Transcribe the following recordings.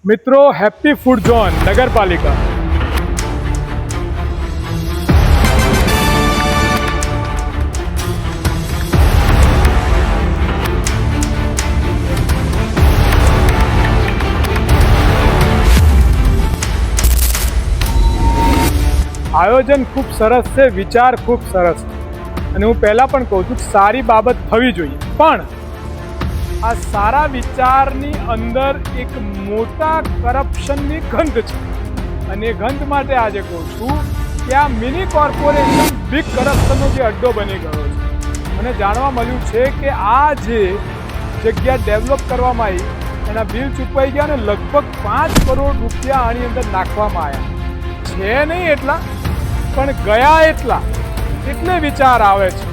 મિત્રો, happy food zone નગરપાલિકા આયોજન ખૂબ સરસ છે, વિચાર ખૂબ સરસ છે અને હું પહેલાં પણ કહું છું સારી બાબત થવી જોઈએ, પણ આ સારા વિચારની અંદર એક મોટા કરપ્શનની ગંધ છે અને એ ગંધ માટે આજે કહું છું કે આ મિની કોર્પોરેશન બિગ કરપ્શનનો જે અડ્ડો બની ગયો છે. મને જાણવા મળ્યું છે કે આ જે જગ્યા ડેવલપ કરવામાં આવી એના બિલ ચૂકવાઈ ગયા અને લગભગ 5 કરોડ રૂપિયા આની અંદર નાખવામાં આવ્યા છે. નહીં એટલા પણ ગયા એટલા, એટલે વિચાર આવે છે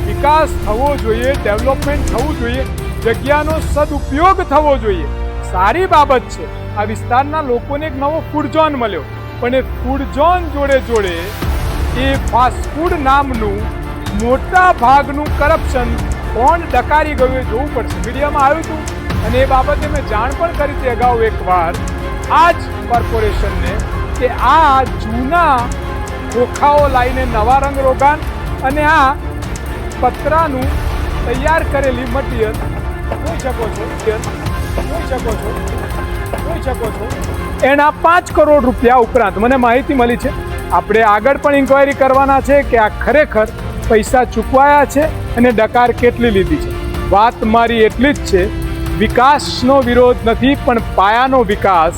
વિકાસ થવો જોઈએ, ડેવલપમેન્ટ થવું જોઈએ, જગ્યાનો સદુપયોગ થવો જોઈએ. સારી બાબત છે. આ વિસ્તારના લોકોને એક નવો ફૂડ ઝોન મળ્યો, પણ એ ફૂડ ઝોન જોડે જોડે એ ફાસ્ટફૂડ નામનું મોટા ભાગનું કરપ્શન કોણ ડકારી ગયું એ જોવું પડશે. મીડિયામાં આવ્યું હતું અને એ બાબતે મેં જાણ પણ કરી હતી અગાઉ એકવાર આ જ કોર્પોરેશનને કે આ જૂના ખોખાઓ લાવીને નવા રંગ રોગાન અને આ પતરાનું તૈયાર કરેલી મટીરિયલ જોઈ શકો છો એના 5 કરોડ રૂપિયા ઉપરાંત મને માહિતી મળી છે. આપણે આગળ પણ ઇન્ક્વાયરી કરવાના છે કે આ ખરેખર પૈસા ચૂકવાયા છે અને ડકાર કેટલી લીધી છે. વાત મારી એટલી જ છે, વિકાસનો વિરોધ નથી, પણ પાયાનો વિકાસ,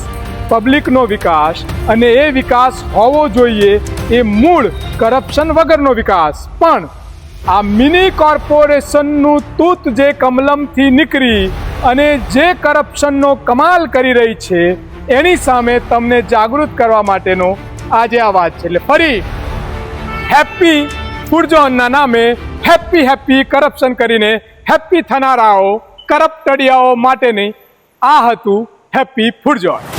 પબ્લિકનો વિકાસ અને એ વિકાસ હોવો જોઈએ, એ મૂળ કરપ્શન વગરનો વિકાસ. પણ આ મિની કોર્પોરેશનનું તૂત જે કમલમથી નીકળી અને જે કરપ્શનનો કમાલ કરી રહી છે એની સામે તમને જાગૃત કરવા માટેનો આજે આ વાત છે. એટલે ફરી હેપી ફૂડ ઝોનના નામે હેપી કરપ્શન કરીને હેપી થનારાઓ, કરપ્ટડિયાઓ માટેની આ હતું હેપી ફૂડ ઝોન.